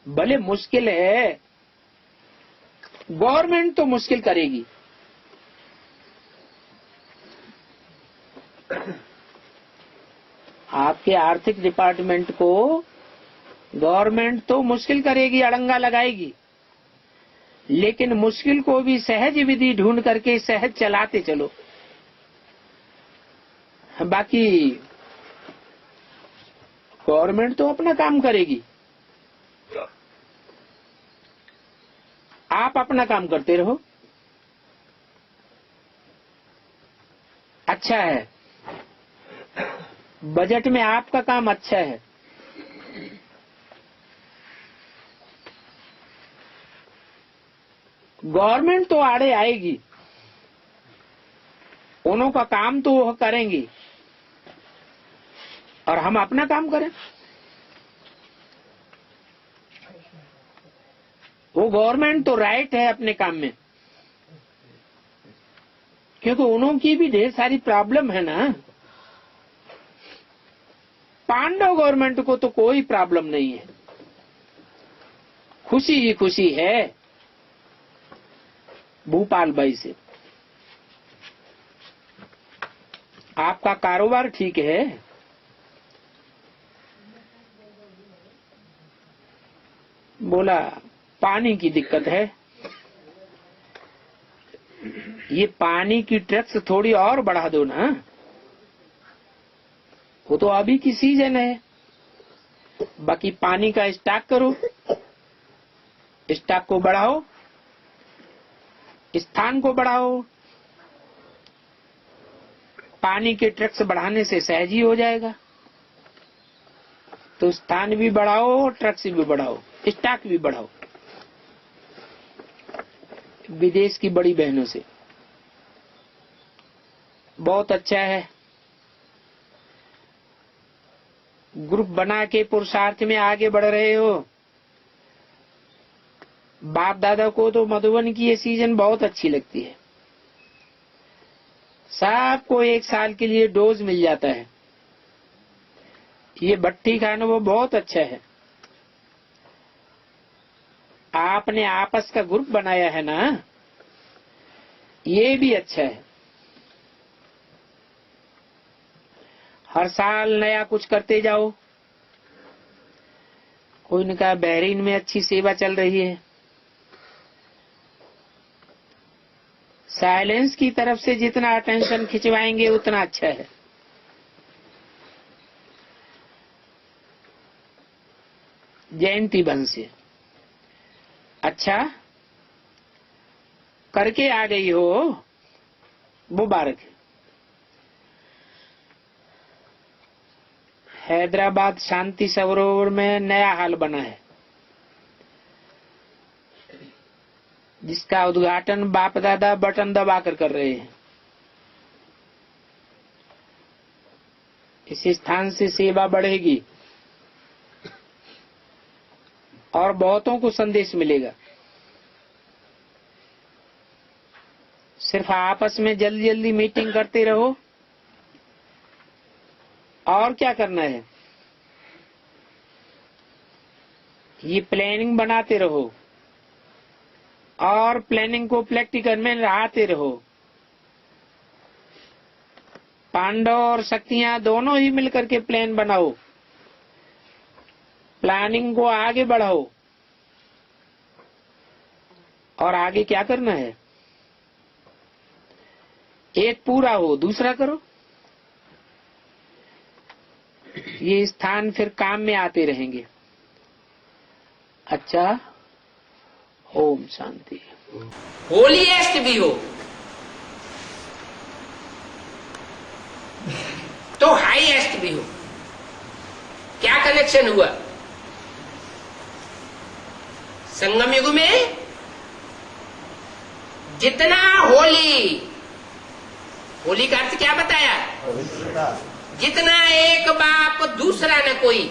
भले मुश्किल है, गवर्नमेंट तो मुश्किल करेगी। आपके आर्थिक डिपार्टमेंट को गवर्नमेंट तो मुश्किल करेगी, अड़ंगा लगाएगी, लेकिन मुश्किल को भी सहज विधि ढूंढ करके सहज चलाते चलो। बाकी गवर्नमेंट तो अपना काम करेगी, आप अपना काम करते रहो। अच्छा है, बजट में आपका काम अच्छा है। गवर्नमेंट तो आड़े आएगी, उन्हों का काम तो वो करेंगी और हम अपना काम करें। वो गवर्नमेंट तो राइट है अपने काम में, क्योंकि उन्हों की भी ढेर सारी प्रॉब्लम है ना। पांडव गवर्नमेंट को तो कोई प्रॉब्लम नहीं है, खुशी ही खुशी है भूपाल भाई से। आपका कारोबार ठीक है, बोला पानी की दिक्कत है। ये पानी की टैक्स थोड़ी और बढ़ा दो ना, वो तो अभी की सीजन है। बाकी पानी का स्टॉक करो, स्टॉक को बढ़ाओ, स्थान को बढ़ाओ। पानी के टैक्स बढ़ाने से सहज ही हो जाएगा। तो स्थान भी बढ़ाओ, टैक्स भी बढ़ाओ, स्टॉक भी बढ़ाओ। विदेश की बड़ी बहनों से बहुत अच्छा है, ग्रुप बना के पुरुषार्थ में आगे बढ़ रहे हो। बाप दादा को तो मधुबन की ये सीजन बहुत अच्छी लगती है, सबको 1 साल के लिए डोज मिल जाता है। ये भट्टी खाना वो बहुत अच्छा है। आपने आपस का ग्रुप बनाया है ना, ये भी अच्छा है। हर साल नया कुछ करते जाओ। कोई ने कहा बहरीन में अच्छी सेवा चल रही है। साइलेंस की तरफ से जितना अटेंशन खिंचवाएंगे उतना अच्छा है। जयंती बंश से अच्छा करके आ गई हो, मुबारक है। हैदराबाद शांति सरोवर में नया हाल बना है, जिसका उद्घाटन बाप दादा बटन दबाकर कर रहे हैं। इस स्थान से सेवा बढ़ेगी और बहुतों को संदेश मिलेगा। सिर्फ आपस में जल्दी जल्दी मीटिंग करते रहो, और क्या करना है। ये प्लानिंग बनाते रहो और प्लानिंग को प्रैक्टिकल में लाते रहो। पांडव और शक्तियां दोनों ही मिलकर के प्लान बनाओ, प्लानिंग को आगे बढ़ाओ। और आगे क्या करना है, एक पूरा हो दूसरा करो। ये स्थान फिर काम में आते रहेंगे। अच्छा, ओम शांति। होलीएस्ट भी हो तो हाईएस्ट भी हो, क्या कनेक्शन हुआ? संगम युग में जितना होली का अर्थ क्या बताया? जितना एक बाप दूसरा न कोई।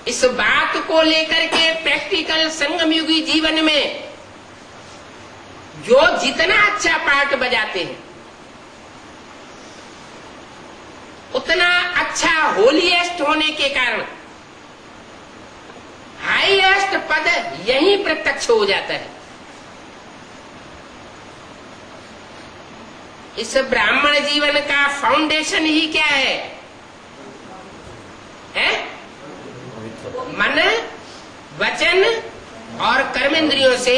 इस बात को लेकर के प्रैक्टिकल संगम युगी जीवन में जो जितना अच्छा पार्ट बजाते हैं उतना अच्छा होलीएस्ट होने के कारण हाईएस्ट पद यहीं प्रत्यक्ष हो जाता है। इस ब्राह्मण जीवन का फाउंडेशन ही क्या है? मन, वचन और कर्मेंद्रियों से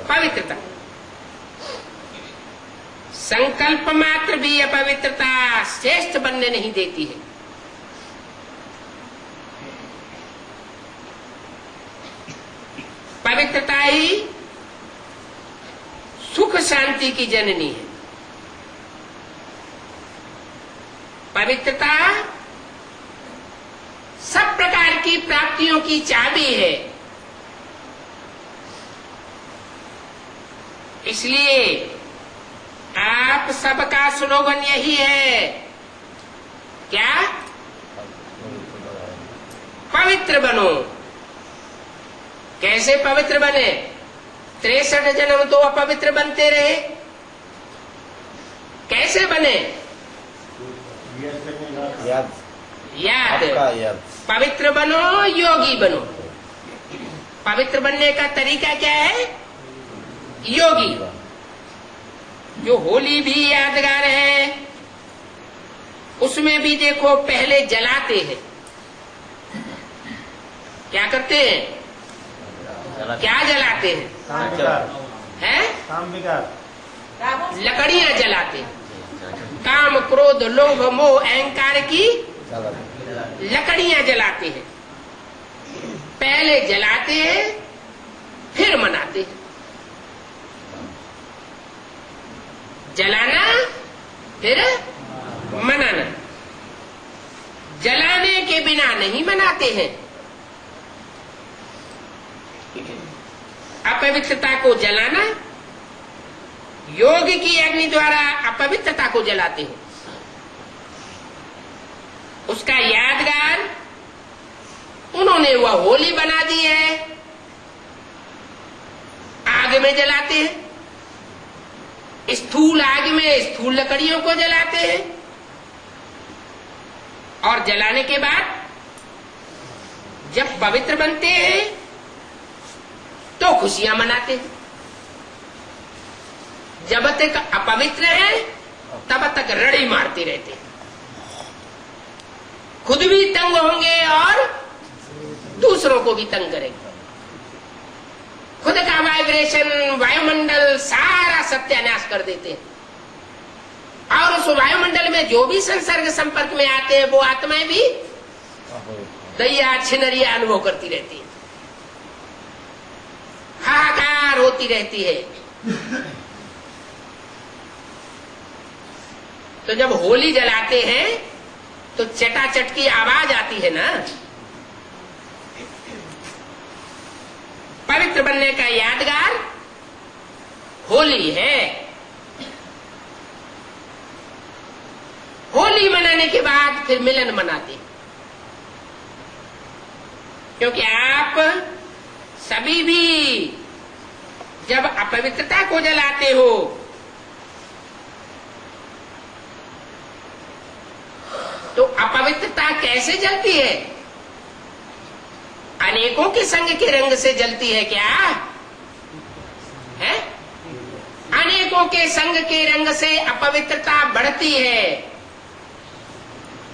पवित्रता। संकल्प मात्र भी अपवित्रता श्रेष्ठ बनने नहीं देती है। पवित्रता ही सुख शांति की जननी है। पवित्रता सब प्रकार की प्राप्तियों की चाबी है। इसलिए आप सबका स्लोगन यही है, क्या? पवित्र बनो। कैसे पवित्र बने? 63 जन्म तो अपवित्र बनते रहे। कैसे बने? याद। पवित्र बनो, योगी बनो। पवित्र बनने का तरीका क्या है? योगी। जो होली भी यादगार है, उसमें भी देखो पहले जलाते हैं। क्या करते हैं? क्या जलाते हैं? लकड़ियां जलाते हैं। काम, क्रोध, लोभ, मोह, अहंकार की लकड़ियां जलाते हैं। पहले जलाते हैं, फिर मनाते हैं। जलाना फिर मनाना। जलाने के बिना नहीं मनाते हैं। अपवित्रता को जलाना, योग की अग्नि द्वारा अपवित्रता को जलाते हैं। उसका यादगार उन्होंने वह होली बना दी है। आग में जलाते हैं, स्थूल आग में स्थूल लकड़ियों को जलाते हैं, और जलाने के बाद जब पवित्र बनते हैं तो खुशियां मनाते हैं। जब तक अपवित्र है तब तक रड़ी मारते रहते हैं। खुद भी तंग होंगे और दूसरों को भी तंग करेंगे। खुद का वाइब्रेशन, वायुमंडल सारा सत्यानाश कर देते हैं। और उस वायुमंडल में जो भी संसर्ग संपर्क में आते हैं वो आत्माएं भी दैया छिनरिया अनुभव करती रहती है, हाहाकार होती रहती है। तो जब होली जलाते हैं तो चटाचट की आवाज आती है ना। पवित्र बनने का यादगार होली है। होली मनाने के बाद फिर मिलन मनाते, क्योंकि आप सभी भी जब अपवित्रता को जलाते हो तो अपवित्रता कैसे जलती है? अनेकों के संग के रंग से जलती है। क्या है? अनेकों के संग के रंग से अपवित्रता बढ़ती है,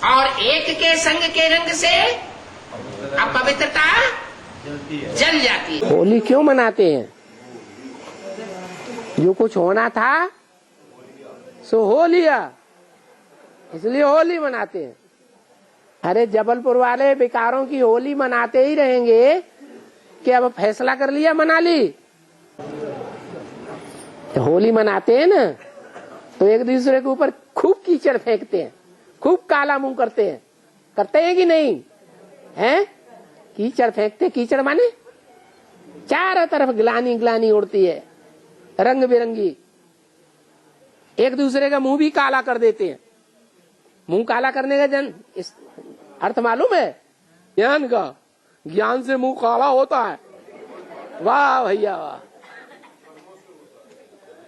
और एक के संग के रंग से अपवित्रता जल जाती है। होली क्यों मनाते हैं? जो कुछ होना था सो हो लिया, इसलिए होली मनाते हैं। अरे जबलपुर वाले बेकारों की होली मनाते ही रहेंगे कि अब फैसला कर लिया, मना ली। तो होली मनाते हैं ना तो एक दूसरे के ऊपर खूब कीचड़ फेंकते हैं, खूब काला मुंह करते हैं। करते हैं कि नहीं? हैं? कीचड़ फेंकते। कीचड़ माने चारों तरफ ग्लानी ग्लानी उड़ती है, रंग बिरंगी। एक दूसरे का मुंह भी काला कर देते हैं। मुंह काला करने का अर्थ मालूम है? ज्ञान का। ज्ञान से मुंह काला होता है। वाह भैया वाह।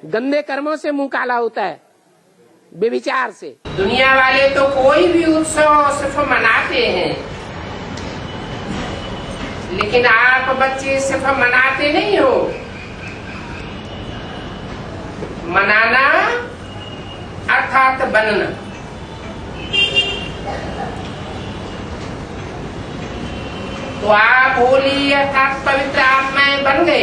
गंदे कर्मों से मुंह काला होता है, बेविचार से। दुनिया वाले तो कोई भी उत्सव सिर्फ मनाते हैं, लेकिन आप बच्चे सिर्फ मनाते नहीं हो। मनाना अर्थात बनना। तो आप होली अर्थात पवित्र आत्माएं बन गए।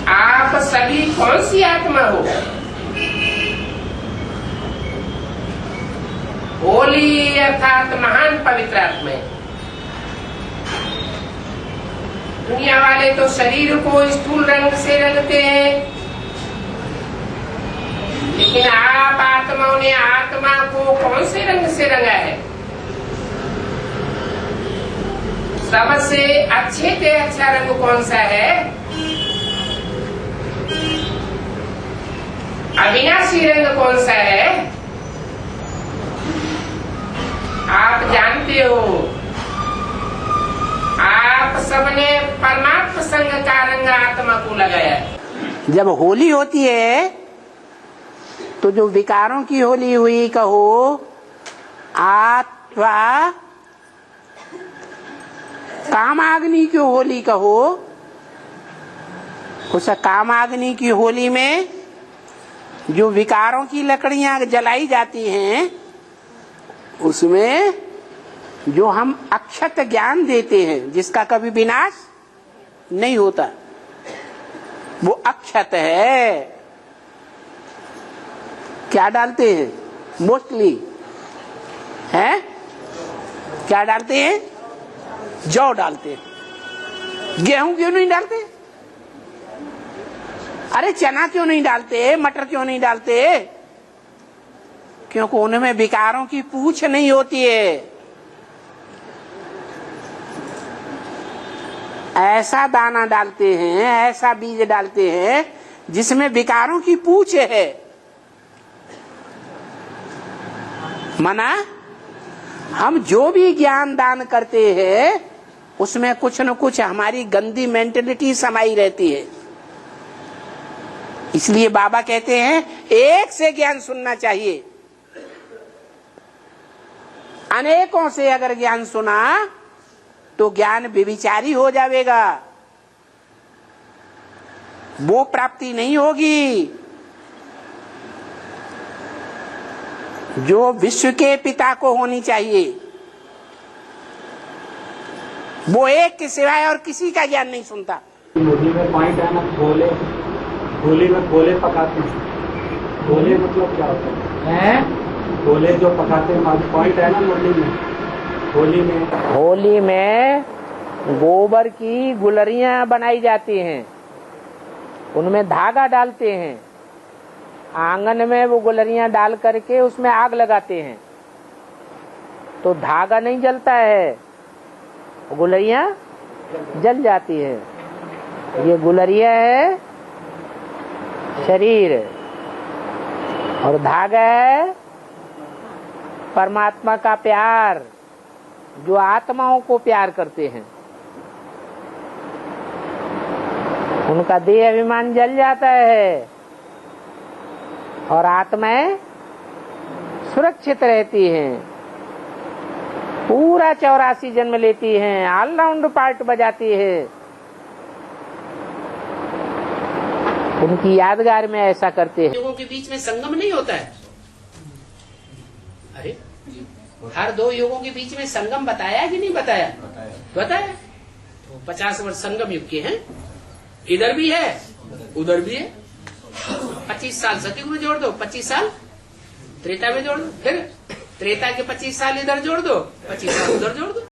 आप सभी कौन सी आत्मा हो? होली अर्थात महान पवित्र आत्मा। दुनिया वाले तो शरीर को स्थूल रंग से रंगते हैं, लेकिन आप आत्माओं ने आत्मा को कौन से रंग से रंगा है? सबसे अच्छे से अच्छा रंग कौन सा है? अविनाशी रंग कौन सा है? आप जानते हो, आप सबने परमात्मा संग का रंग आत्मा को लगाया है। जब होली होती है तो जो विकारों की होली हुई कहो, अथवा कामाग्नि की होली कहो, उस कामाग्नि की होली में जो विकारों की लकड़ियां जलाई जाती हैं, उसमें जो हम अक्षत ज्ञान देते हैं, जिसका कभी विनाश नहीं होता, वो अक्षत है। क्या डालते हैं मोस्टली? हैं? क्या डालते हैं? जौ डालते हैं। गेहूं क्यों नहीं डालते? अरे चना क्यों नहीं डालते? मटर क्यों नहीं डालते? क्योंकि उनमें विकारों की पूछ नहीं होती है। ऐसा दाना डालते हैं, ऐसा बीज डालते हैं जिसमें विकारों की पूछ है। माना हम जो भी ज्ञान दान करते हैं उसमें कुछ न कुछ हमारी गंदी मेंटेलिटी समाई रहती है। इसलिए बाबा कहते हैं एक से ज्ञान सुनना चाहिए। अनेकों से अगर ज्ञान सुना तो ज्ञान व्यभिचारी हो जाएगा, वो प्राप्ति नहीं होगी जो विश्व के पिता को होनी चाहिए। वो एक के सिवाय और किसी का ज्ञान नहीं सुनता। होली में पॉइंट है ना, होली में गोले पकाते हैं। गोले मतलब क्या होता है? गोले जो पकाते हैं, पॉइंट है ना होली में। होली में गोबर की गुलरियां बनाई जाती हैं, उनमें धागा डालते हैं, आंगन में वो गुलरियां डाल करके उसमें आग लगाते हैं, तो धागा नहीं जलता है, गुलरियां जल जाती है। ये गुलरियां है शरीर, और धागा है परमात्मा का प्यार, जो आत्माओं को प्यार करते हैं। उनका देह अभिमान जल जाता है और आत्माएं सुरक्षित रहती हैं, पूरा 84 जन्म लेती हैं, ऑलराउंड पार्ट बजाती है। उनकी यादगार में ऐसा करते हैं। युगों के बीच में संगम नहीं होता है। अरे हर दो युगों के बीच में संगम बताया कि नहीं बताया? बताया। तो 50 वर्ष संगम युग के हैं, इधर भी है उधर भी है। 25 साल सतयुग में जोड़ दो, 25 साल त्रेता में जोड़ दो, फिर त्रेता के 25 साल इधर जोड़ दो, 25 साल उधर जोड़ दो।